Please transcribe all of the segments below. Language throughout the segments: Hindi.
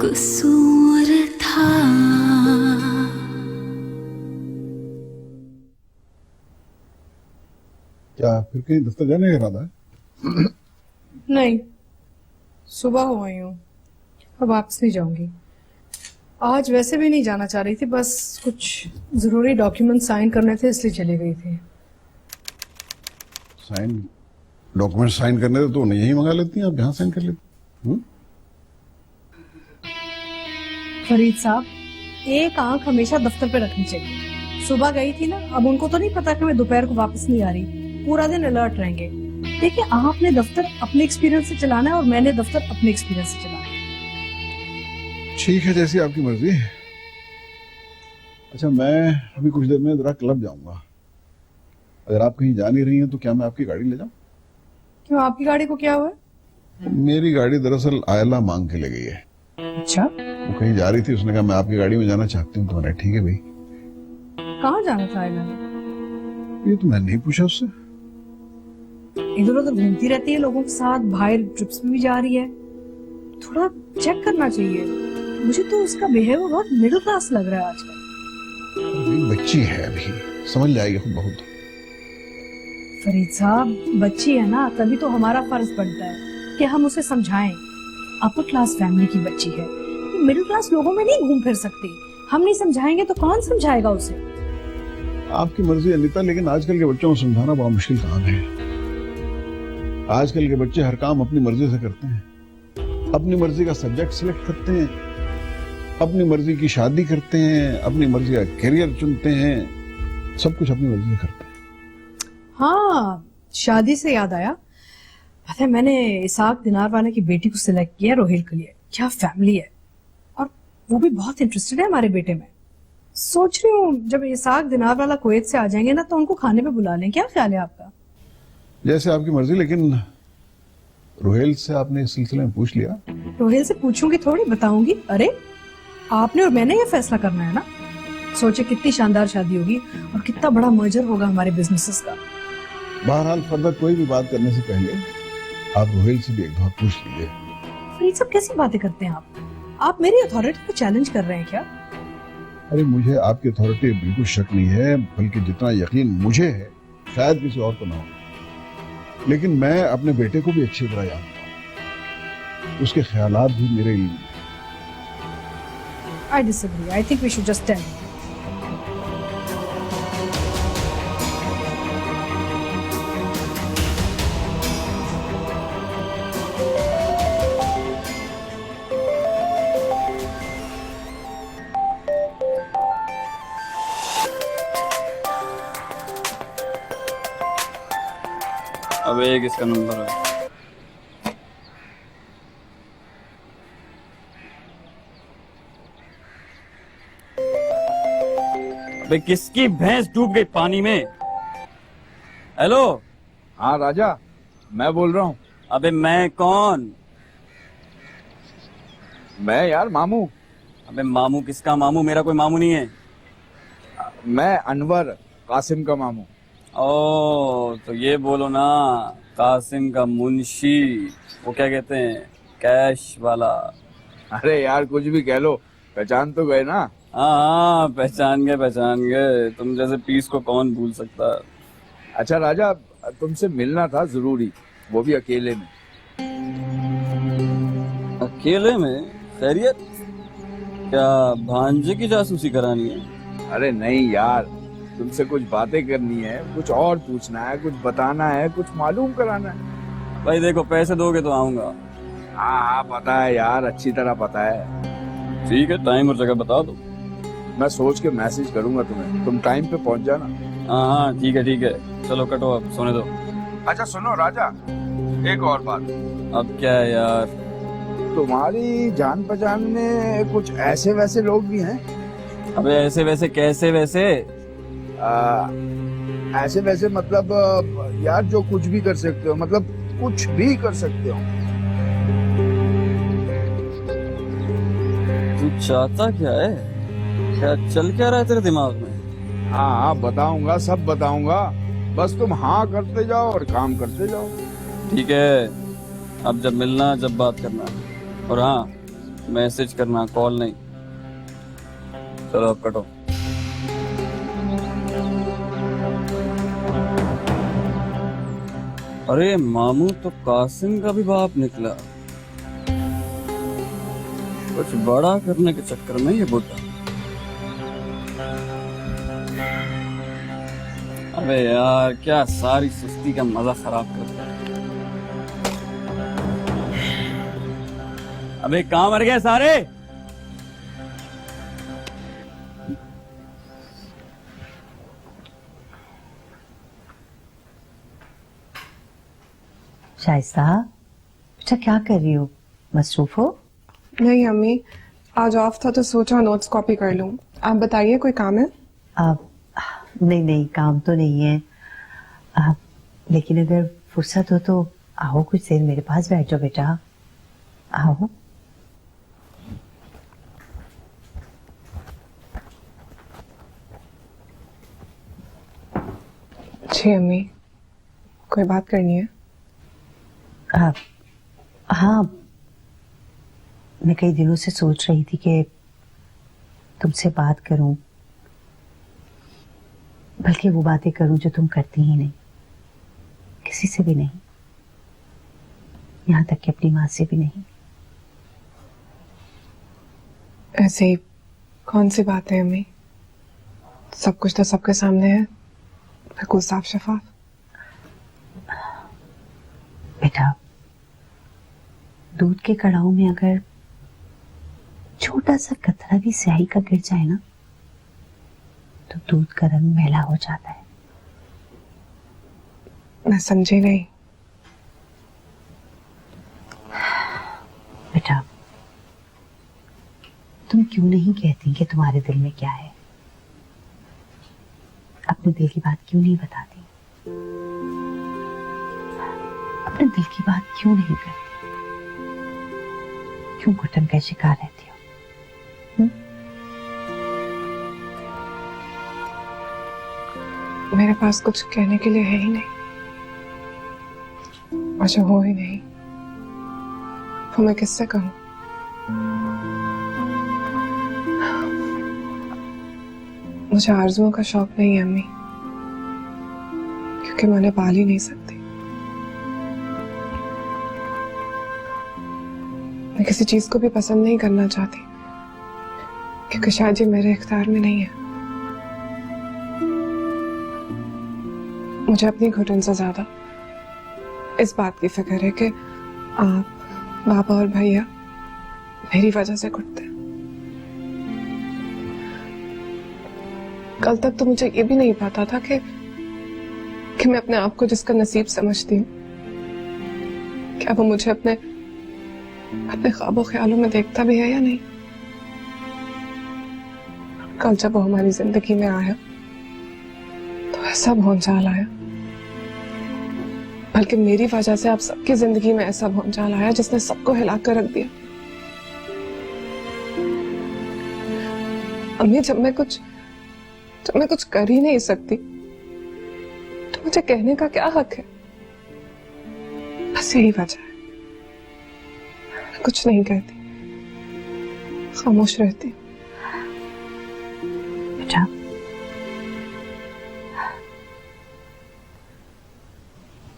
कसूर था। क्या फिर कहीं दफ्तर जाने का इरादा है? नहीं, सुबह हो आई हूँ, अब वापस नहीं जाऊंगी। आज वैसे भी नहीं जाना चाह रही थी, बस कुछ जरूरी डॉक्यूमेंट साइन करने थे इसलिए चली गई थी। साइन डॉक्यूमेंट साइन करने थे तो उन्हें यही मंगा लेती हैं, आप यहाँ साइन कर लेती। फरीद साहब, एक आंख हमेशा दफ्तर पे रखनी चाहिए। सुबह गई थी ना, अब उनको तो नहीं पता कि मैं दोपहर को वापस नहीं आ रही। पूरा दिन अलर्ट रहेंगे। देखिए, आपने दफ्तर अपने एक्सपीरियंस से चलाना है और मैंने दफ्तर अपने एक्सपीरियंस से चलाना है। ठीक है, जैसी आपकी मर्जी। अच्छा, मैं अभी कुछ देर में जरा क्लब जाऊंगा। अगर आप कहीं जा नहीं रही हैं तो क्या मैं आपकी गाड़ी ले जाऊं? क्यों, आपकी गाड़ी को क्या हुआ है? मेरी गाड़ी दरअसल आयला मांग के ले गई है। अच्छा, वो कहीं जा रही थी, उसने कहा मैं आपकी गाड़ी में जाना चाहती हूँ। तो मैंने ठीक है भाई। कहाँ जाना था आयला? ये तो मैंने नहीं पूछा उससे। इधर उधर घूमती रहती है लोगों के साथ, बाहर ट्रिप्स में भी जा रही है। थोड़ा चेक करना चाहिए। मुझे तो उसका बिहेवियर बहुत मिडिल क्लास लग रहा है आजकल। अभी बच्ची है, अभी समझ जाएगी खुद बहुत। फरीद साहब, बच्ची है ना, तभी तो हमारा फर्ज बनता है कि हम उसे समझाएं। अपर क्लास फैमिली की बच्ची है, मिडिल क्लास लोगों में नहीं घूम फिर सकती। हम नहीं समझाएंगे तो कौन समझाएगा उसे? आपकी मर्जी अनिता, लेकिन आजकल के बच्चों को समझाना बड़ा मुश्किल काम है। आजकल के बच्चे हर काम अपनी मर्जी से करते हैं, अपनी मर्जी का सब्जेक्ट सिलेक्ट करते हैं, अपनी मर्जी की शादी करते हैं, अपनी मर्जी का करियर चुनते हैं, सब कुछ अपनी मर्जी से करते हैं। हाँ, शादी से याद आया, पता है मैंने इसाक दिनार वाले की बेटी को सिलेक्ट किया रोहिल के लिए। क्या फैमिली है, और वो भी बहुत इंटरेस्टेड है हमारे बेटे में। सोच रही हूँ जब इसाक दिनार वाला कुवैत से आ जाएंगे ना तो उनको खाने पे बुला लें। क्या ख्याल है आपका? जैसे आपकी मर्जी, लेकिन रोहेल से आपने इस सिलसिले में पूछ लिया? रोहिल से पूछूंगी थोड़ी बताऊंगी। अरे, आपने और मैंने ये फैसला करना है ना। सोचे कितनी शानदार शादी होगी और कितना बड़ा मर्जर होगा हमारे बिजनेसेस का। बहरहाल फर्दर कोई भी बात करने से पहले आप रोहेल से भी एक बार पूछ लीजिए। फरीद साहब, कैसी बातें करते हैं आप मेरी अथॉरिटी को चैलेंज कर रहे हैं क्या? अरे, मुझे आपकी अथॉरिटी बिल्कुल शक नहीं है, बल्कि जितना यकीन मुझे है शायद किसी और को ना हो। लेकिन मैं अपने बेटे को भी अच्छी तरह जानता हूँ, उसके ख्यालात भी मेरे इल्म में। I disagree. I think we should just tell him. अब एक इसका नंबर है। अबे किसकी भैंस डूब गई पानी में? हेलो। हाँ राजा, मैं बोल रहा हूँ। अबे मैं कौन? मैं यार मामू। अबे मामू किसका मामू? मेरा कोई मामू नहीं है। मैं अनवर, कासिम का मामू। ओ, तो ये बोलो ना, कासिम का मुंशी, वो क्या कहते हैं, कैश वाला। अरे यार कुछ भी कह लो, पहचान तो गए ना। हाँ, पहचान गए। तुम जैसे पीस को कौन भूल सकता है। अच्छा राजा, तुमसे मिलना था जरूरी, वो भी अकेले में। अकेले में? खैरियत? क्या भांजे की जासूसी करानी है? अरे नहीं यार, तुमसे कुछ बातें करनी है, कुछ और पूछना है, कुछ बताना है, कुछ मालूम कराना है। भाई देखो, पैसे दोगे तो आऊंगा। हाँ पता है यार, अच्छी तरह पता है। ठीक है, टाइम और जगह बता दो। मैं सोच के मैसेज करूंगा तुम्हें, तुम टाइम पे पहुंच जाना। हाँ, ठीक है। चलो कटो, अब सोने दो। अच्छा सुनो राजा, एक और बात। अब क्या है यार? तुम्हारी जान पहचान में कुछ ऐसे वैसे लोग भी हैं? अबे ऐसे वैसे कैसे वैसे? ऐसे वैसे मतलब यार जो कुछ भी कर सकते हो, मतलब कुछ भी कर सकते हो। तू चाहता क्या है? क्या चल क्या रहा है तेरे दिमाग में? हाँ बताऊंगा, सब बताऊंगा, बस तुम हाँ करते जाओ और काम करते जाओ। ठीक है, अब जब मिलना, जब बात करना। और हाँ, मैसेज करना, कॉल नहीं। चलो अब कटो। अरे मामू तो कासिम का भी बाप निकला। कुछ बड़ा करने के चक्कर में ये बुढ़ा। अबे यार क्या सारी सुस्ती का मजा खराब कर दिया। अबे कहाँ मर गए सारे? शाइस्ता, बेटा क्या कर रही हो? मसरूफ हो? नहीं अम्मी, आज ऑफ था तो सोचा नोट्स कॉपी कर लूं। आप बताइए कोई काम है? नहीं नहीं, काम तो नहीं है। लेकिन अगर फुर्सत हो तो आओ, कुछ देर मेरे पास बैठ जाओ बेटा, आओ। जी अम्मी, कोई बात करनी है? हाँ, मैं कई दिनों से सोच रही थी कि तुमसे बात करूं, बल्कि वो बातें करूं जो तुम करती ही नहीं, किसी से भी नहीं, यहाँ तक कि अपनी माँ से भी नहीं। ऐसे ही कौन सी बात है अम्मी? सब कुछ तो सबके सामने है, बिल्कुल साफ शफाफ। बेटा, दूध के कड़ाऊ में अगर छोटा सा कतरा भी स्याही का गिर जाए ना, तो दूध का रंग मैला हो जाता है। मैं समझी नहीं। बेटा, तुम क्यों नहीं कहती कि तुम्हारे दिल में क्या है? अपने दिल की बात क्यों नहीं बताती? अपने दिल की बात क्यों नहीं करती? क्यों घुटन का शिकार रहती हो? मेरे पास कुछ कहने के लिए है ही नहीं, और जो हो ही नहीं वो मैं किससे कहूं? मुझे आरजुओं का शौक नहीं है अम्मी, क्योंकि मैं उन्हें पाल ही नहीं सकती। मैं किसी चीज को भी पसंद नहीं करना चाहती, क्योंकि शायद ये मेरे इख्तियार में नहीं है। मुझे अपनी घुटन से ज्यादा इस बात की फिक्र है कि आप, पापा और भैया मेरी वजह से घुटते हैं। कल तक तो मुझे ये भी नहीं पता था कि मैं अपने आप को जिसका नसीब समझती हूँ, क्या वो मुझे अपने ख्वाबों ख्यालों में देखता भी है या नहीं। कल जब वो हमारी जिंदगी में आया तो ऐसा भौंचाल आया, बल्कि मेरी वजह से आप सबकी जिंदगी में ऐसा भौंचाल आया जिसने सबको हिला कर रख दिया। अम्मी, जब मैं कुछ कर ही नहीं सकती तो मुझे कहने का क्या हक है? बस यही वजह है, मैं कुछ नहीं कहती, खामोश रहती। बेटा,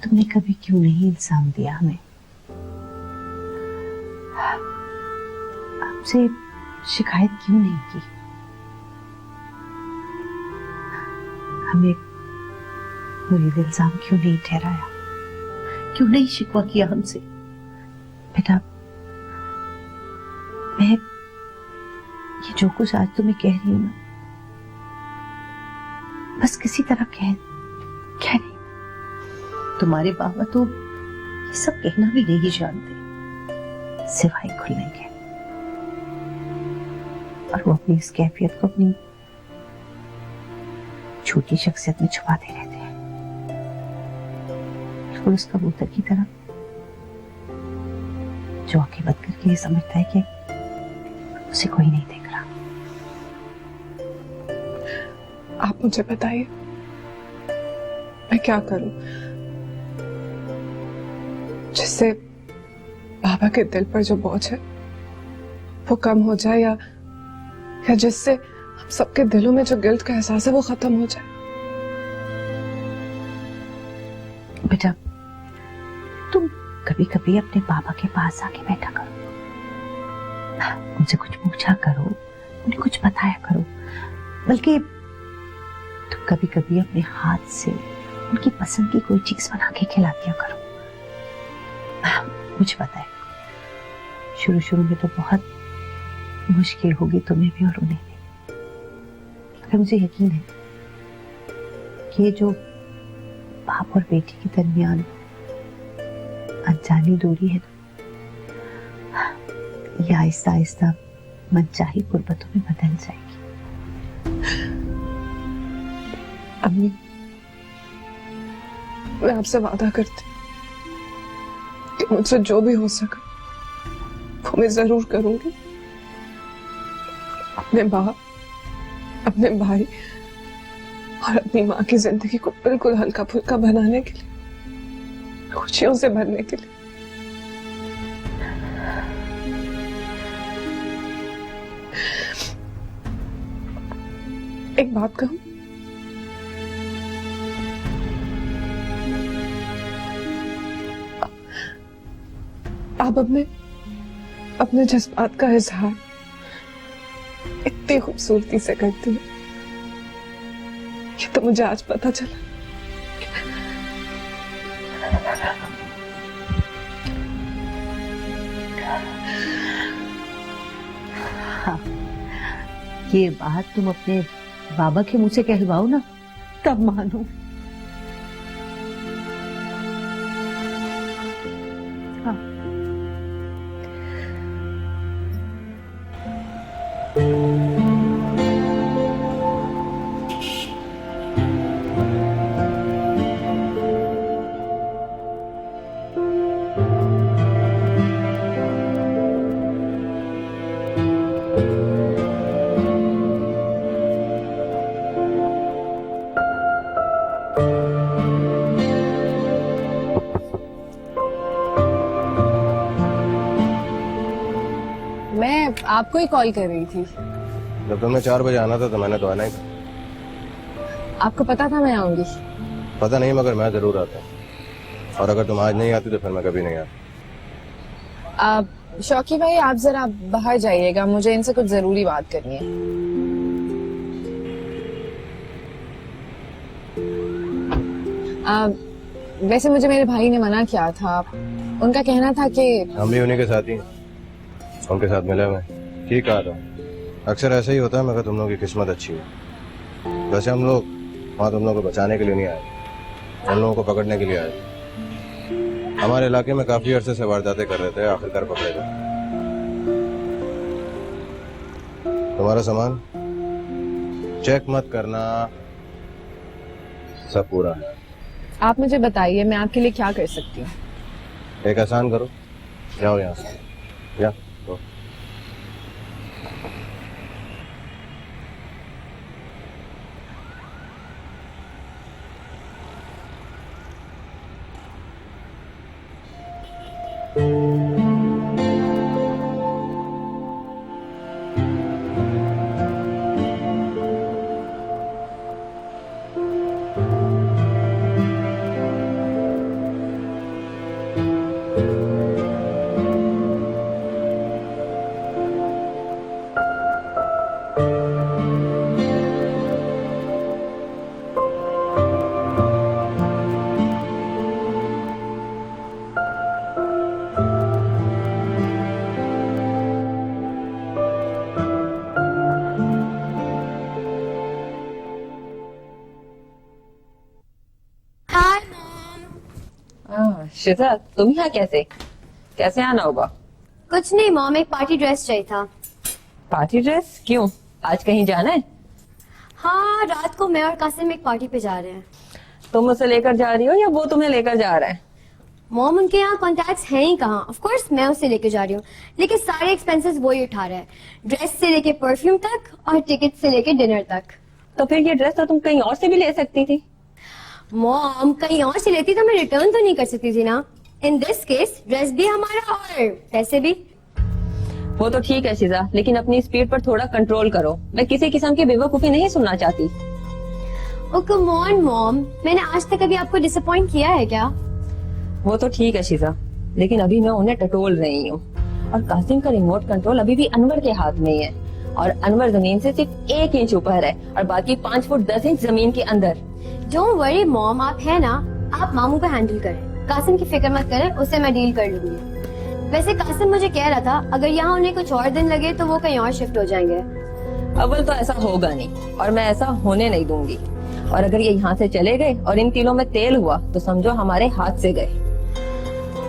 तुमने कभी क्यों नहीं इंसान दिया हमें? आपसे शिकायत क्यों नहीं की? हमें मुरीद इल्जाम क्यों नहीं ठहराया? क्यों नहीं शिकवा किया हमसे? बेटा, मैं ये जो कुछ आज तुम्हें कह रही हूं ना, बस किसी तरह कह नहीं। तुम्हारे बाबा तो ये सब कहना भी नहीं जानते, सिवाय खुलने के। और वो अपनी इस कैफियत को अपनी छोटी शख्सियत में छुपाते रहते हैं, बिल्कुल उस कबूतर की तरह जो आंखें बंद करके ये समझता है कि उसे कोई नहीं देख रहा। आप मुझे बताइए, मैं क्या करूं जिससे बाबा के दिल पर जो बोझ है वो कम हो जाए या जिससे हम सबके दिलों में जो गिल्ट का एहसास है वो खत्म हो जाए। बेटा, तुम कभी कभी अपने पापा के पास आके बैठा करो, उनसे कुछ पूछा करो, उन्हें कुछ बताया करो। बल्कि तुम कभी कभी अपने हाथ से उनकी पसंद की कोई चीज बना के खिला दिया करो। मुझे पता है शुरू शुरू में तो बहुत मुश्किल होगी तुम्हें भी और उन्हें भी, मगर मुझे यकीन है कि ये जो बाप और बेटी के दरमियान अनजानी दूरी है ना, ये आहिस्ता आहिस्ता मनचाही गुर्बतों में बदल जाएगी। अम्मी, मैं आपसे वादा करती कि मुझसे जो भी हो सका वो मैं जरूर करूंगी, अपने बाप, अपने भाई और अपनी माँ की जिंदगी को बिल्कुल हल्का फुल्का बनाने के लिए, खुशियों से भरने के लिए। एक बात कहूं, आप अपने जज्बात का इजहार इतनी खूबसूरती से करती है, ये तो मुझे आज पता चला। हाँ, ये बात तुम अपने बाबा के मुंह से कहलवाओ ना, तब मानो। हाँ। मैं आपको ही कॉल कर रही थी। जब तुमने 4 बजे आना था तो मैंने तो आना ही था। आपको पता था मैं आऊंगी? पता नहीं, मगर मैं जरूर आता। और अगर तुम आज नहीं आती तो फिर मैं कभी नहीं आता। शौकी भाई, आप जरा बाहर जाइएगा, मुझे इनसे कुछ जरूरी बात करनी है। वैसे मुझे मेरे भाई ने मना किया था, उनका कहना था कि हम भी उन्हीं के साथ ही उनके साथ मिले हुए। ठीक कहा था, अक्सर ऐसा ही होता है, मगर तुम लोगों की किस्मत अच्छी है। वैसे हम लोग वहाँ तुम लोगों को बचाने के लिए नहीं आए, उन लोगों को पकड़ने के लिए आए। हमारे इलाके में काफी अरसे से वारदातें कर रहे थे, आखिरकार पकड़े गए। तुम्हारा सामान चेक मत करना, सब पूरा है। आप मुझे बताइए मैं आपके लिए क्या कर सकती हूँ। एक आसान करो, जाओ यहाँ से, जा। शिजा, तुम यहाँ कैसे आना होगा? कुछ नहीं मॉम, एक पार्टी ड्रेस चाहिए था। Party dress? क्यों, आज कहीं जाना है? हाँ, रात को मैं और कासिम एक पार्टी पे जा रहे हैं। तुम उसे लेकर जा रही हो या वो तुम्हें लेकर जा रहा है? मॉम, उनके यहाँ कॉन्टैक्ट्स हैं ही कहाँ। ऑफ कोर्स मैं उसे लेकर जा रही हूँ, लेकिन सारे एक्सपेंसेस वो ही उठा रहा है, ड्रेस से लेके परफ्यूम तक और टिकट से लेके डिनर तक। तो फिर ये ड्रेस तो तुम कहीं और से भी ले सकती थी। मॉम, कहीं और से लेती तो मैं रिटर्न तो नहीं कर सकती थी ना। इन दिस केस ड्रेस भी हमारा और पैसे भी। वो तो ठीक है शीजा, लेकिन अपनी स्पीड पर थोड़ा कंट्रोल करो। मैं किसी किस्म की बेवकूफी नहीं सुनना चाहती। ओ कम ऑन मॉम, मैंने आज तक कभी आपको डिसअपॉइंट किया है क्या? वो तो ठीक है शीजा, लेकिन अभी मैं उन्हें टटोल रही हूँ और कासिम का रिमोट कंट्रोल अभी भी अनवर के हाथ में ही है और अनवर जमीन से सिर्फ 1 इंच ऊपर है और बाकी 5 फुट 10 इंच जमीन के अंदर। डोंट वरी मॉम, आप है ना, आप मामू को हैंडल करें, कासिम की फिक्र मत करें, उससे मैं डील कर लूंगी। वैसे कासिम मुझे कह रहा था अगर यहाँ उन्हें कुछ और दिन लगे तो वो कहीं और शिफ्ट हो जाएंगे। अव्वल तो ऐसा होगा नहीं और मैं ऐसा होने नहीं दूंगी, और अगर ये यहाँ से चले गए और इन तिलों में तेल हुआ तो समझो हमारे हाथ से गए।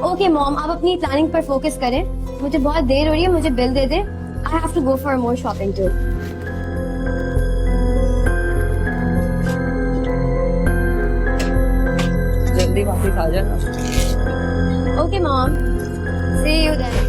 ओके मॉम, आप अपनी प्लानिंग पर फोकस करें, मुझे बहुत देर हो रही है, मुझे बिल दे दे। I have to go for more shopping too. जल्दी वापस आ जाना। Okay mom, see you then.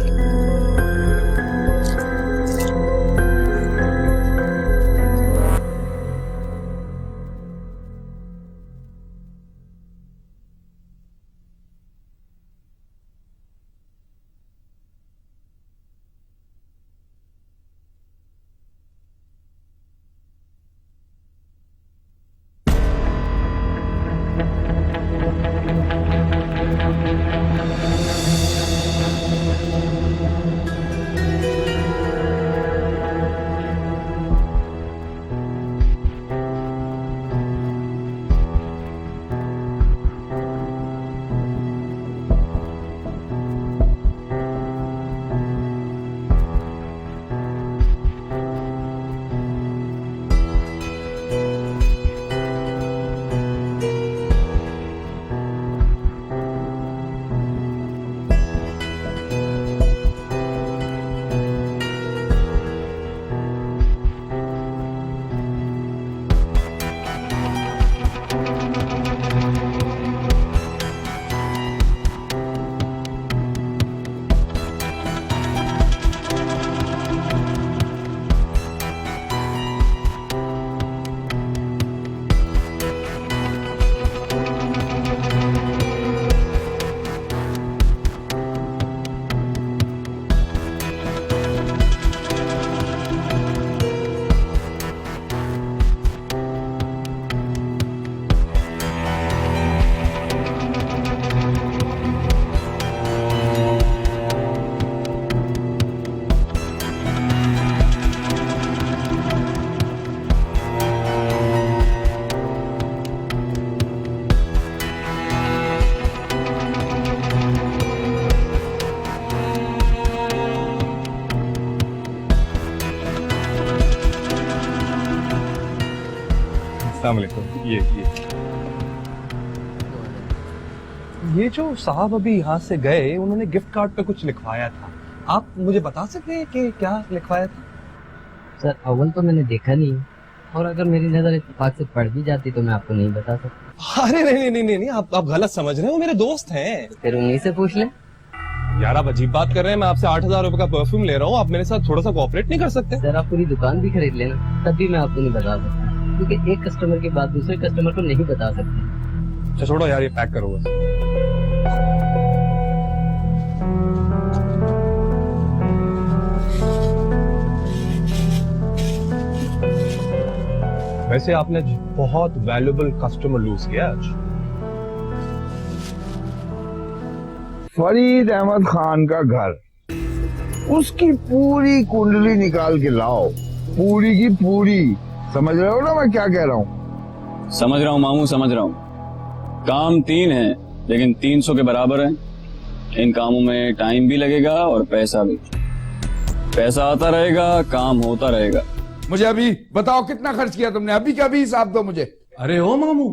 ये जो साहब अभी यहाँ से गए, उन्होंने गिफ्ट कार्ड पे कुछ लिखवाया था, आप मुझे बता सकते हैं कि क्या लिखवाया था? सर अव्वल तो मैंने देखा नहीं, और अगर मेरी नजर इत्तेफाक से पड़ भी जाती तो मैं आपको नहीं बता सकता। अरे नहीं, आप गलत समझ रहे हो, मेरे दोस्त हैं। फिर उन्हीं से पूछ ले। यार आप अजीब बात कर रहे हैं, मैं आपसे 8,000 रुपए का परफ्यूम ले रहा हूँ, आप मेरे साथ थोड़ा सा कोऑपरेट नहीं कर सकते? सर आप पूरी दुकान भी खरीद लेना, तब भी मैं आपको नहीं बता सकता, क्योंकि एक कस्टमर के बाद दूसरे कस्टमर को नहीं बता सकते। अच्छा छोड़ो यार, ये पैक करो बस। वैसे आपने बहुत वैल्यूएबल कस्टमर लूज किया आज। फरीद अहमद खान का घर, उसकी पूरी कुंडली निकाल के लाओ, पूरी की पूरी। समझ रहे हो ना मैं क्या कह रहा हूँ? समझ रहा हूँ मामू, समझ रहा हूँ। काम 3 है लेकिन 300 के बराबर है। इन कामों में टाइम भी लगेगा और पैसा भी। पैसा आता रहेगा, काम होता रहेगा। मुझे अभी बताओ कितना खर्च किया तुमने, अभी का भी हिसाब दो मुझे। अरे ओ मामू,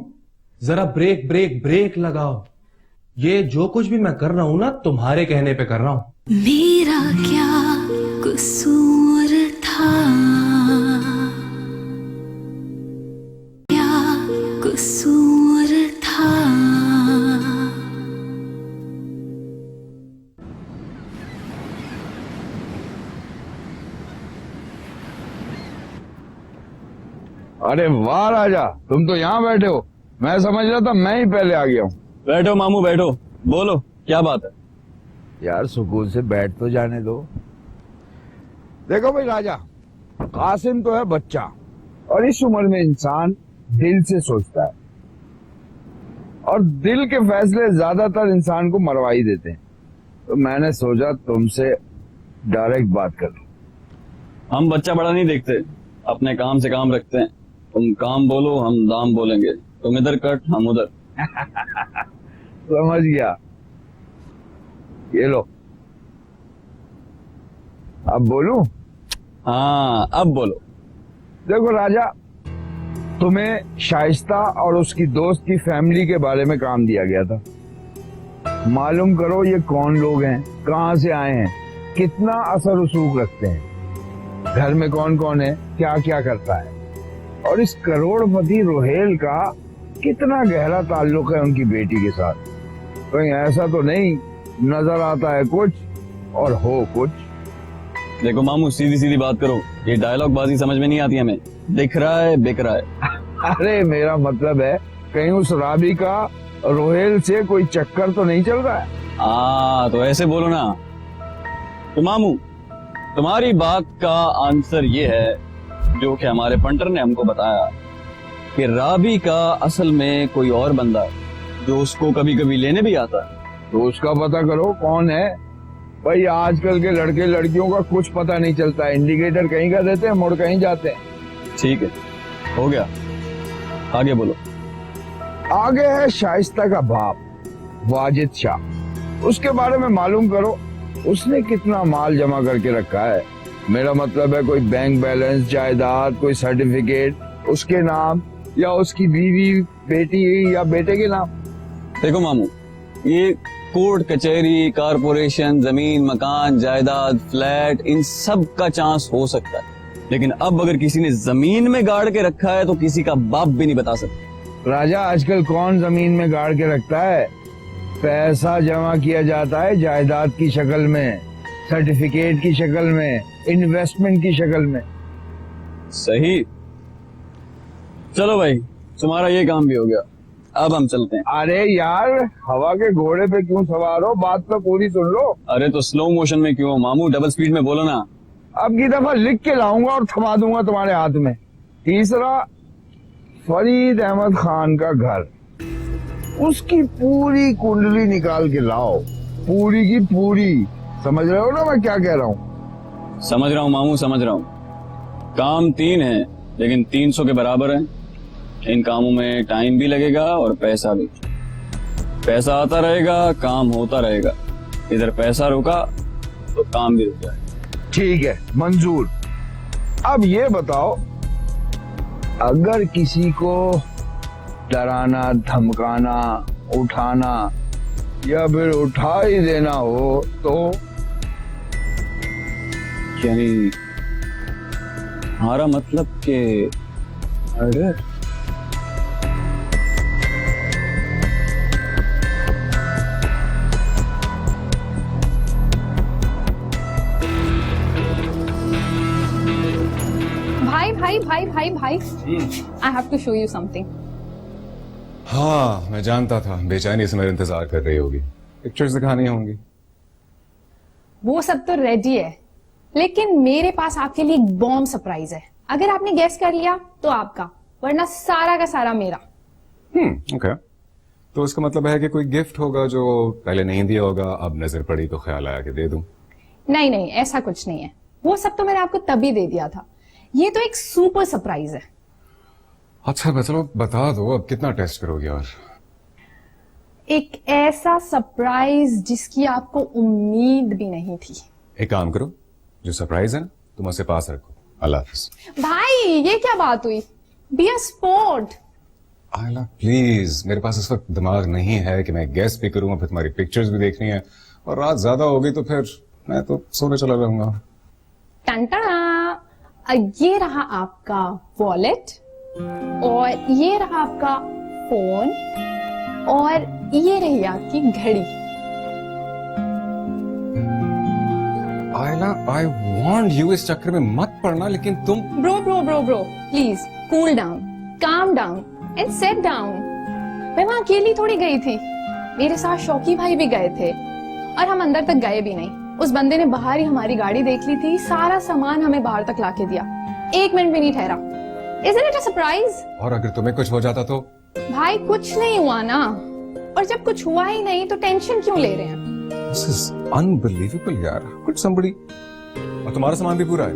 जरा ब्रेक ब्रेक ब्रेक लगाओ। ये जो कुछ भी मैं कर रहा हूँ ना, तुम्हारे कहने पे कर रहा हूँ। मेरा क्या कसूर था, क्या कसूर था। अरे वाह राजा, तुम तो यहाँ बैठे हो, मैं समझ रहा था मैं ही पहले आ गया हूँ। बैठो मामू बैठो, बोलो क्या बात है। यार सुकून से बैठ तो जाने दो। देखो भाई राजा, कासिम तो है बच्चा और इस उम्र में इंसान दिल से सोचता है और दिल के फैसले ज्यादातर इंसान को मरवा ही देते हैं। तो मैंने सोचा तुमसे डायरेक्ट बात कर लूं। हम बच्चा बड़ा नहीं देखते, अपने काम से काम रखते हैं। तुम काम बोलो, हम दाम बोलेंगे। तुम इधर कट, हम उधर। समझ गया। ये लो, अब बोलूं? हाँ, अब बोलो। देखो राजा, तुम्हें शाइस्ता और उसकी दोस्त की फैमिली के बारे में काम दिया गया था। मालूम करो ये कौन लोग हैं, कहां से आए हैं, कितना असर रसूख रखते हैं, घर में कौन कौन है, क्या क्या करता है, और इस करोड़पति रोहेल का कितना गहरा ताल्लुक है उनकी बेटी के साथ। कहीं ऐसा तो नहीं नजर आता है कुछ और हो कुछ? देखो मामू, सीधी सीधी बात करो, ये डायलॉग बाजी समझ में नहीं आती हमें। दिख रहा है, बिक रहा है। अरे मेरा मतलब है कहीं उस राबी का रोहेल से कोई चक्कर तो नहीं चल रहा है? तो ऐसे बोलो ना। तो मामू, तुम्हारी बात का आंसर ये है जो कि हमारे पंटर ने हमको बताया कि राबी का असल में कोई और बंदा है जो उसको कभी कभी लेने भी आता है। तो उसका पता करो कौन है। भाई आजकल के लड़के लड़कियों का कुछ पता नहीं चलता, इंडिकेटर कहीं का देते हैं, मुड़ कहीं जाते हैं। ठीक है, हो गया, आगे बोलो। आगे है शाइस्ता का बाप वाजिद शाह। उसके बारे में मालूम करो, उसने कितना माल जमा करके रखा है। मेरा मतलब है कोई बैंक बैलेंस, जायदाद, कोई सर्टिफिकेट उसके नाम या उसकी बीवी, बेटी या बेटे के नाम। देखो मामू, ये कोर्ट कचहरी, कारपोरेशन, जमीन, मकान, जायदाद, फ्लैट, इन सब का चांस हो सकता है, लेकिन अब अगर किसी ने जमीन में गाड़ के रखा है तो किसी का बाप भी नहीं बता सकता। राजा आजकल कौन जमीन में गाड़ के रखता है? पैसा जमा किया जाता है जायदाद की शक्ल में, सर्टिफिकेट की शक्ल में, इन्वेस्टमेंट की शक्ल में। सही। चलो भाई, तुम्हारा ये काम भी हो गया, अब हम चलते हैं। अरे यार, हवा के घोड़े पे क्यों सवार हो, बात तो पूरी सुन लो। अरे तो स्लो मोशन में क्यों मामू, डबल स्पीड में बोलो ना। अब की दफा लिख के लाऊंगा और थमा दूंगा तुम्हारे हाथ में। तीसरा, फरीद अहमद खान का घर, उसकी पूरी कुंडली निकाल के लाओ, पूरी की पूरी। समझ रहे हो ना मैं क्या कह रहा हूँ? समझ रहा हूँ मामू, समझ रहा हूँ। काम 3 है लेकिन 300 के बराबर है। इन कामों में टाइम भी लगेगा और पैसा भी। पैसा आता रहेगा, काम होता रहेगा। इधर पैसा रुका तो काम भी रुक जाएगा। ठीक है, मंजूर। अब ये बताओ, अगर किसी को डराना, धमकाना, उठाना या फिर उठा ही देना हो तो? यानी हमारा मतलब के मर्डर? भाई I have to show you something. हाँ, मैं जानता था बेचैनी से मेरा इंतजार कर रही होगी। पिक्चर्स दिखानी होंगी। वो सब तो रेडी है, लेकिन मेरे पास आपके लिए एक बॉम्ब सरप्राइज है। अगर आपने गेस कर लिया तो आपका, वरना सारा का सारा मेरा। ओके। तो इसका मतलब है कि कोई गिफ्ट होगा जो पहले नहीं दिया होगा, अब नजर पड़ी तो ख्याल आया कि दे दूं। नहीं, ऐसा कुछ नहीं है। वो सब तो मैंने आपको तभी दे दिया था। ये तो एक सुपर सरप्राइज है। अच्छा चलो बता दो, अब कितना टेस्ट करोगे यार? एक ऐसा सरप्राइज जिसकी आपको उम्मीद भी नहीं थी। एक काम करो, जो सरप्राइज है ना तुम उसे पास रखो। अल्लाह हाफिज। भाई ये क्या बात हुई? Be a sport. आयला प्लीज, मेरे पास इस वक्त दिमाग नहीं है कि मैं गेस भी करूं, फिर तुम्हारी पिक्चर्स भी देखनी है, और रात ज्यादा हो गई तो फिर मैं तो सोने चला जाऊंगा। टंटना, ये रहा आपका वॉलेट, और ये रहा आपका फोन, और ये रही आपकी घड़ी। आयला, आई वांट यू, इस चक्कर में मत पड़ना। लेकिन तुम bro please cool down, calm down and set down. मैं वहां अकेली थोड़ी गई थी, मेरे साथ शौकी भाई भी गए थे, और हम अंदर तक गए भी नहीं। उस बंदे ने बाहर ही हमारी गाड़ी देख ली थी, सारा सामान हमें बाहर तक लाके दिया, 1 मिनट भी नहीं ठहरा। Isn't it a surprise? और अगर तुम्हें कुछ हो जाता तो? भाई कुछ नहीं हुआ ना, और जब कुछ हुआ ही नहीं तो टेंशन क्यों ले रहे हैं? This is unbelievable यार। Could somebody? और तुम्हारा सामान भी पूरा है?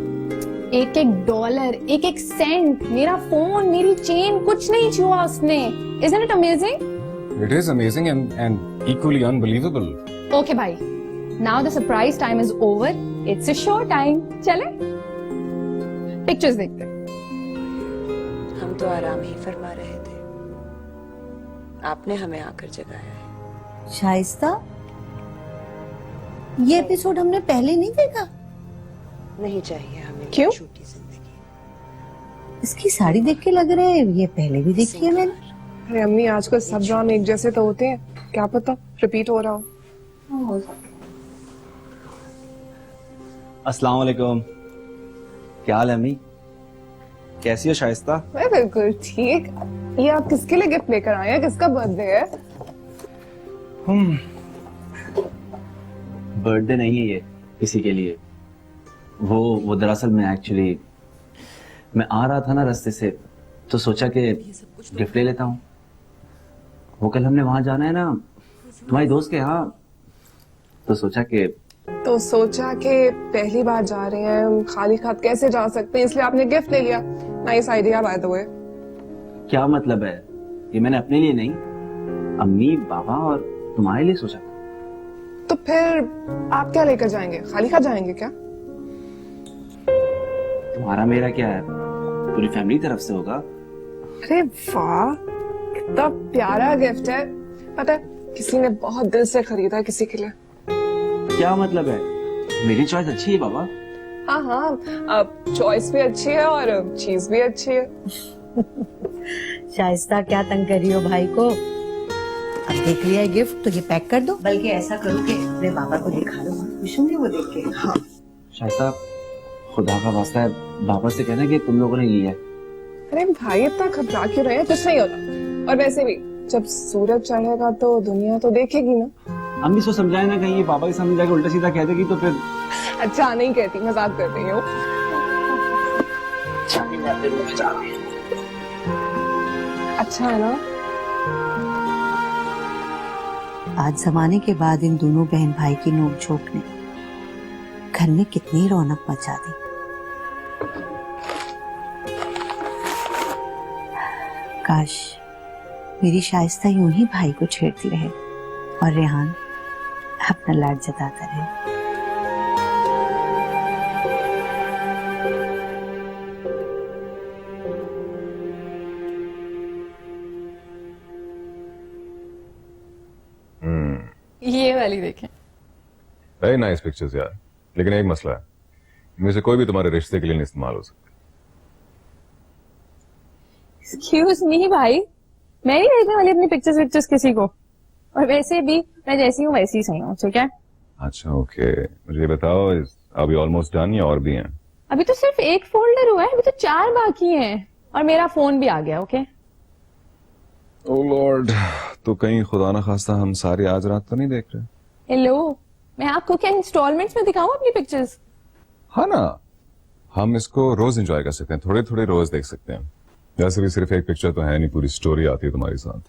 एक एक डॉलर, एक एक सेंट, मेरा फोन, मेरी चेन, कुछ नहीं छुआ उसने। Isn't it amazing? It is amazing and equally unbelievable. Okay भाई, now the surprise time is over. It's a show time. चले? पिक्चर्स देखते हैं। हम तो आराम ही फरमा रहे थे, आपने हमें आकर जगाया है। शाइस्ता, ये एपिसोड हमने पहले नहीं देखा। नहीं चाहिए हमें क्यों? छोटी जिंदगी। इसकी साड़ी देख के लग रहा है ये पहले भी देखी है मैंने। अरे अम्मी, आजकल सब ड्रामे एक जैसे तो होते हैं, क्या पता रिपीट हो रहा हो। अस्सलाम वालेकुम। क्या हाल है अम्मी? कैसी हो शाइस्ता? मैं बिल्कुल ठीक। ये आप किसके लिए गिफ्ट लेकर आए हैं? किसका बर्थडे है? बर्थडे नहीं है ये किसी के लिए। वो दरअसल में एक्चुअली मैं आ रहा था ना रास्ते से, तो सोचा कि गिफ्ट ले लेता हूँ। वो कल हमने वहां जाना है ना तुम्हारी दोस्त के यहाँ, तो सोचा कि पहली बार जा रहे हैं, खाली हाथ कैसे जा सकते हैं, इसलिए आपने गिफ्ट ले लिया। Nice idea by the way. क्या मतलब है? ये मैंने अपने लिए नहीं, अम्मी पापा और तुम्हारे लिए सोचा। तो फिर आप क्या लेकर जाएंगे? खाली हाथ जाएंगे क्या? तुम्हारा मेरा क्या है, पूरी फैमिली तरफ से होगा। अरे वाह, कितना प्यारा गिफ्ट है। पता है, किसी ने बहुत दिल से खरीदा है किसी के लिए। क्या मतलब है? मेरी चॉइस अच्छी है बाबा। हाँ, चॉइस भी अच्छी है और चीज भी अच्छी है। शाइस्ता, क्या तंग कर रही हो भाई को? अब देख लिया है गिफ्ट तो ये पैक कर दो। बल्कि ऐसा करो कि अपने पापा को दिखा दो, खुश होंगे वो देख के। हाँ शाइस्ता, खुदा का वास्ता है बाबा से कहना कि तुम लोगों ने लिया है। अरे भाई, इतना घबरा क्यों रहे हैं? कुछ नहीं होता। और वैसे भी जब सूरज चढ़ेगा तो दुनिया तो देखेगी ना। अम्मी सो समझाए ना, कहीं ये पापा के सामने जाके उल्टा सीधा कह देगी तो फिर। अच्छा नहीं कहती, मजाक कर रही हूँ। अच्छा है ना? आज जमाने के बाद इन दोनों बहन भाई की नोकझोंक ने घर में कितनी रौनक मचा दी। काश मेरी शाइस्ता यूं ही भाई को छेड़ती रहे और रेहान अपना लाड जताता रहे। ये वाली देखें। वेरी नाइस पिक्चर्स यार, लेकिन एक मसला है, इनमें से कोई भी तुम्हारे रिश्ते के लिए नहीं इस्तेमाल हो सकता। एक्सक्यूज मी भाई, मैं नहीं देखने वाली अपनी पिक्चर्स किसी को, और वैसे भी मैं जैसी हूँ वैसी सही हूँ, ठीक है? अच्छा ओके, मुझे बताओ, अभी ऑलमोस्ट डन या और भी हैं? अभी तो सिर्फ एक फोल्डर हुआ है, अभी तो 4 बाकी हैं, और मेरा फोन भी आ गया। ओके ओह लॉर्ड, तो कहीं खुदा ना खास्ता हम सारी आज रात तो नहीं देख रहे? हेलो, मैं आपको क्या इंस्टॉलमेंट्स में दिखाऊं अपनी पिक्चर्स? हाँ ना, हम इसको रोज एंजॉय कर सकते हैं, थोड़े थोड़े रोज देख सकते हैं। वैसे भी सिर्फ एक पिक्चर तो है नहीं, पूरी स्टोरी आती है तुम्हारे साथ।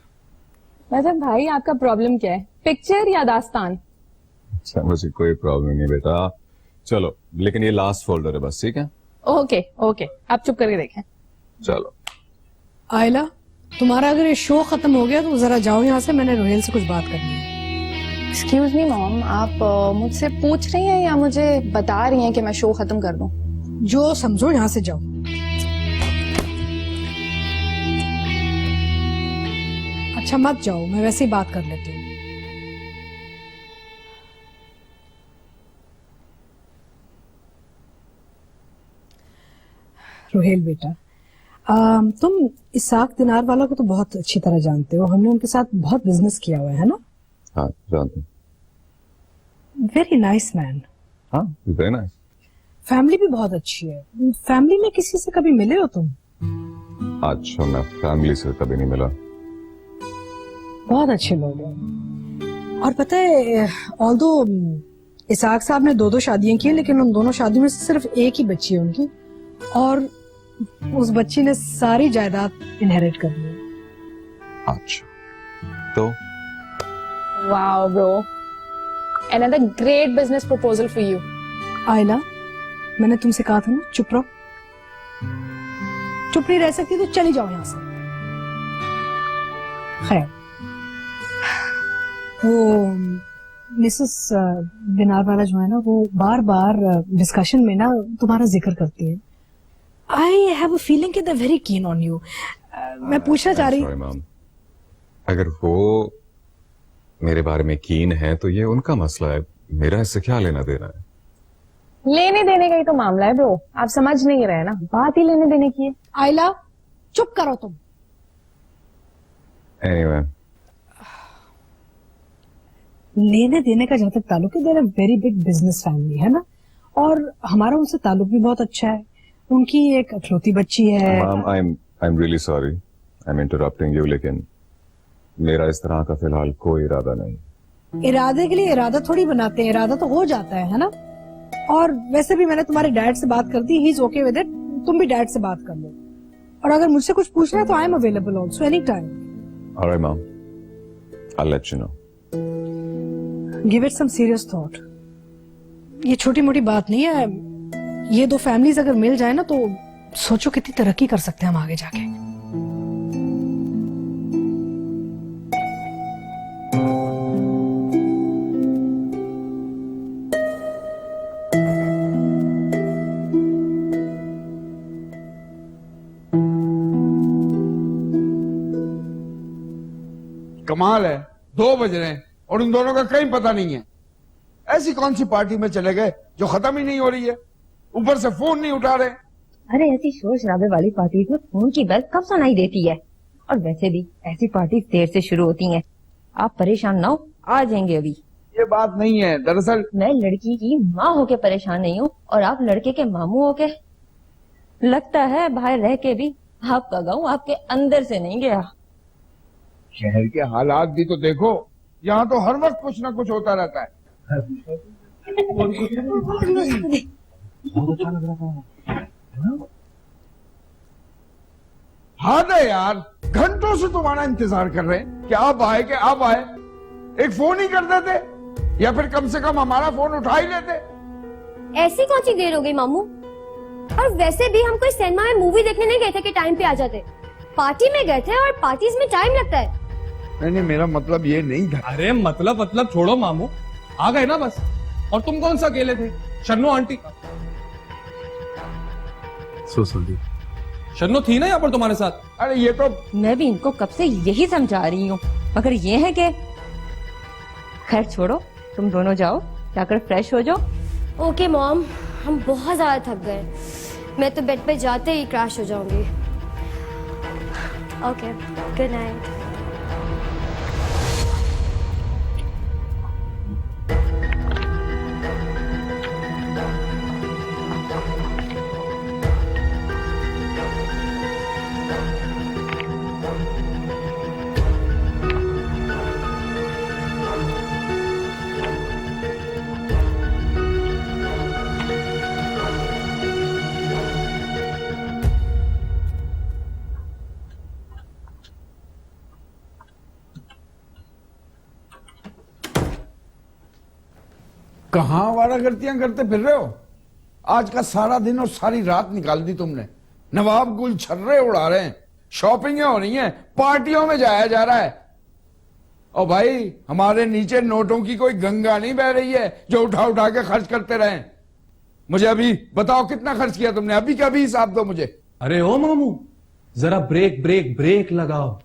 मतलब भाई आपका प्रॉब्लम क्या है, पिक्चर या दास्तान? अच्छा, मुझे कोई प्रॉब्लम नहीं बेटा, चलो, लेकिन ये लास्ट फोल्डर है बस, ठीक है? ओके ओके, आप चुप करके देखें। चलो। आयला, तुम्हारा अगर ये शो खत्म हो गया तो जरा जाओ यहाँ से, मैंने रोहेल से कुछ बात करनी है। एक्सक्यूज मी मॉम, आप मुझसे पूछ रही हैं या मुझे बता रही हैं कि मैं शो खत्म कर दूं? जो समझो यहाँ से जाओ। अच्छा मत जाओ, मैं वैसे ही बात कर लेती हूँ। रोहेल बेटा, तुम इसाक दिनार वाला को तो बहुत अच्छी तरह जानते हो, हमने उनके साथ बहुत बिजनेस किया हुआ है ना? हाँ जानते हैं। Very nice man. हाँ वेरी नाइस। फैमिली भी बहुत अच्छी है। फैमिली में किसी से कभी मिले हो तुम? अच्छा, मैं फैमिली से कभी नहीं मिला। बहुत अच्छे लोग हैं। और पता है, ऑल्दो इसाक साहब ने 2 शादियां की, लेकिन उन दोनों शादियों में सिर्फ एक ही बच्ची है उनकी, और उस बच्ची ने सारी जायदाद इनहेरिट कर ली। अच्छा, तो wow bro, another great business proposal for you. आयला, मैंने तुमसे कहा था ना चुप रहो। चुप नहीं रह सकती तो चली जाओ यहाँ से। खैर, वो मिसेस बिनारवाला जो है ना, वो बार बार डिस्कशन में ना तुम्हारा जिक्र करती है। आई हैव अ फीलिंग कि they are very keen on you. मैं पूछना चाह रही, सॉरी मैम, अगर वो मेरे बारे में कीन है तो ये उनका मसला है, मेरा इससे क्या लेना देना है। लेने देने का ही तो मामला है ब्रो, आप समझ नहीं रहे ना, बात ही लेने देने की है। आयला चुप करो तुम। एनीवे, लेने देने का जहां तक ताल्लुक है, there are very big business family है ना, और हमारा उनसे ताल्लुक भी बहुत अच्छा है। उनकी एक अखलौती बच्ची है। Ma'am I am really sorry, I am interrupting you, लेकिन मेरा इस तरह का फिलहाल कोई इरादा नहीं। इरादे के लिए इरादा थोड़ी बनाते हैं, इरादा तो हो जाता है ना। और वैसे भी मैंने तुम्हारे डैड से बात कर दी, he is okay with it. तुम भी डैड से बात कर लो, और अगर मुझसे कुछ पूछना है तो I am available also any time. Alright ma'am, I will let you know. Give it some serious thought. ये छोटी मोटी बात नहीं है। ये 2 फैमिलीज अगर मिल जाए ना, तो सोचो कितनी तरक्की कर सकते हैं हम आगे जाके। कमाल है, 2 बज रहे हैं और उन दोनों का कहीं पता नहीं है। ऐसी कौन सी पार्टी में चले गए जो खत्म ही नहीं हो रही है, ऊपर से फोन नहीं उठा रहे। अरे ऐसी शोर शराबे वाली पार्टी में फोन की बेल कब सुनाई देती है, और वैसे भी ऐसी पार्टी देर से शुरू होती हैं। आप परेशान ना हो, आ जाएंगे अभी। ये बात नहीं है, दरअसल मैं लड़की की माँ होके परेशान नहीं हूँ, और आप लड़के के मामू होके। लगता है बाहर रह के भी आपका गाँव आपके अंदर से नहीं गया। शहर के हालात भी तो देखो, यहाँ तो हर वक्त कुछ ना कुछ होता रहता है। हाथ है यार, घंटों से तुम्हारा इंतजार कर रहे हैं कि आप आए कि आप आए। एक फोन ही कर देते, या फिर कम से कम हमारा फोन उठा ही लेते। ऐसी कौन सी देर हो गई मामू? और वैसे भी हम कोई सिनेमा में मूवी देखने नहीं गए थे कि टाइम पे आ जाते। पार्टी में गए थे, और पार्टीज में टाइम लगता है। नहीं, मेरा मतलब ये नहीं था। अरे मतलब छोड़ो मामू, आ गए ना बस। और तुम कौन सा अकेले थे? शन्नो आंटी, सो सॉरी। शन्नो थी ना यहाँ पर तुम्हारे साथ। अरे ये तो मैं भी इनको कब से यही समझा रही हूँ, मगर ये है कि खैर छोड़ो, तुम दोनों जाओ, जाकर फ्रेश हो जाओ। ओके मॉम, हम बहुत ज्यादा थक गए। मैं तो बेड पे जाते ही क्रैश हो जाऊंगी। Okay, good night. कहाँ वारागर्तियां करते फिर रहे हो? आज का सारा दिन और सारी रात निकाल दी तुमने। नवाब गुल छर्रे उड़ा रहे हैं, शॉपिंग हो रही हैं, पार्टियों में जाया जा रहा है। और भाई, हमारे नीचे नोटों की कोई गंगा नहीं बह रही है जो उठा उठा के खर्च करते रहे। मुझे अभी बताओ कितना खर्च किया तुमने, अभी का भी हिसाब दो मुझे। अरे ओ मामू, जरा ब्रेक ब्रेक ब्रेक लगाओ।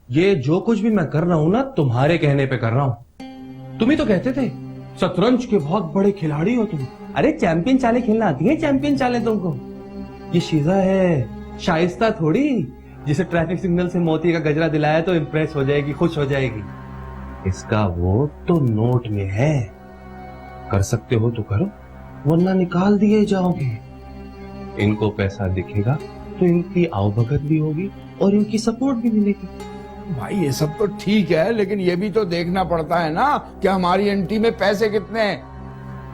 ये जो कुछ भी मैं कर रहा हूं ना, तुम्हारे कहने पे कर रहा हूं। तुम ही तो कहते थे शतरंज के बहुत बड़े खिलाड़ी हो तुम। अरे चैंपियन चालें खेलना आती है? चैंपियन चालें तुमको? ये शीजा है, शाइस्ता थोड़ी, जिसे ट्रैफिक सिग्नल से मोती का गजरा दिलाया तो इम्प्रेस हो जाएगी, खुश हो जाएगी। इसका वोट तो नोट में है। कर सकते हो तो करो, वरना निकाल दिए जाओगे। इनको पैसा दिखेगा तो इनकी आवभगत भी होगी और इनकी सपोर्ट भी मिलेगी। भाई ये सब तो ठीक है, लेकिन ये भी तो देखना पड़ता है ना कि हमारी एंटी में पैसे कितने हैं।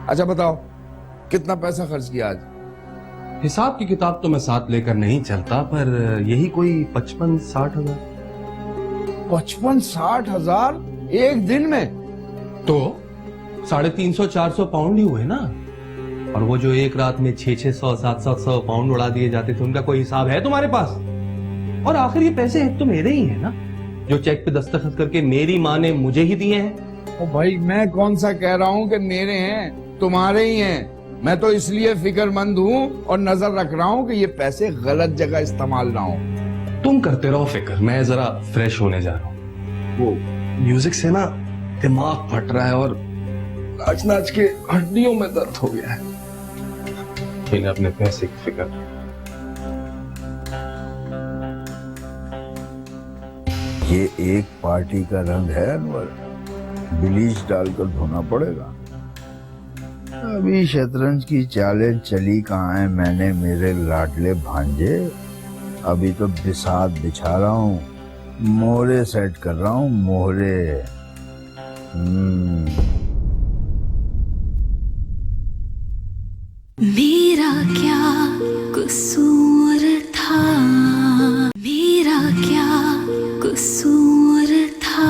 अच्छा बताओ, कितना पैसा खर्च किया आज? हिसाब की किताब तो मैं साथ लेकर नहीं चलता, पर यही कोई 55-60 हजार। 55-60 हजार एक दिन में? तो 350-400 पाउंड ही हुए ना। और वो जो एक रात में 600-700 पाउंड उड़ा दिए जाते थे, उनका कोई हिसाब है तुम्हारे पास? और आखिर ये पैसे तो मेरे ही है ना, जो चेक पे दस्तखत करके मेरी माँ ने मुझे ही दिए हैं। ओ भाई, मैं कौन सा कह रहा हूँ कि मेरे हैं, तुम्हारे ही हैं। मैं तो इसलिए फिक्रमंद हूँ और नजर रख रहा हूँ कि ये पैसे गलत जगह इस्तेमाल ना हो। तुम करते रहो फिक्र, मैं जरा फ्रेश होने जा रहा हूँ। वो म्यूजिक से ना दिमाग फट रहा है और नाच नाच के हड्डियों में दर्द हो गया है। इन्हें अपने पैसे की फिक्र। ये एक पार्टी का रंग है अनवर, ब्लीच डालकर धोना पड़ेगा। अभी शतरंज की चालें चली कहाँ है मैंने मेरे लाडले भांजे। अभी तो बिसात बिछा रहा हूँ, मोहरे सेट कर रहा हूँ, मोहरे। मेरा क्या कसूर था, मेरा क्या कसूर था।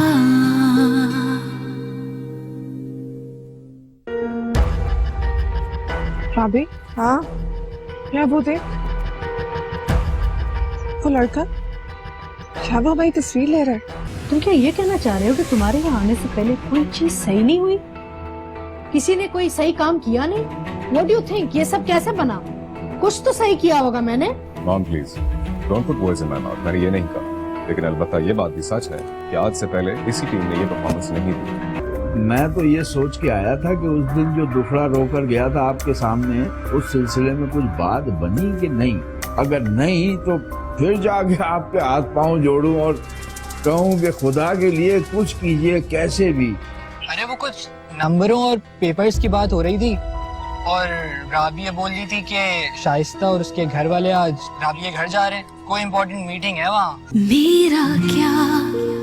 भाभी, हाँ क्या वो देख, वो लड़का, क्या वो हमारी तस्वीर ले रहा है? तुम क्या ये कहना चाह रहे हो कि तुम्हारे यहाँ आने से पहले कोई चीज सही नहीं हुई? किसी ने कोई सही काम किया नहीं? What do you think? ये सब कैसे बना? कुछ तो सही किया होगा मैंने। Mom please don't put words in my mouth. मैंने ये नहीं कहा, लेकिन अलबत्ता ये बात भी सच है कि आज से पहले इसी टीम ने ये परफॉर्मेंस नहीं दी। मैं तो ये सोच के आया था कि उस दिन जो दुखड़ा रोकर गया था आपके सामने, उस सिलसिले में कुछ बात बनी कि नहीं। अगर नहीं तो फिर जाके आपके हाथ पांव जोड़ूं और कहूं कि खुदा के लिए कुछ कीजिए, कैसे भी। अरे वो कुछ नंबरों और पेपर्स की बात हो रही थी, और राबिया बोल रही थी कि शाइस्ता और उसके घर वाले आज राबिया के घर जा रहे हैं, कोई इम्पोर्टेंट मीटिंग है वहाँ। मेरा क्या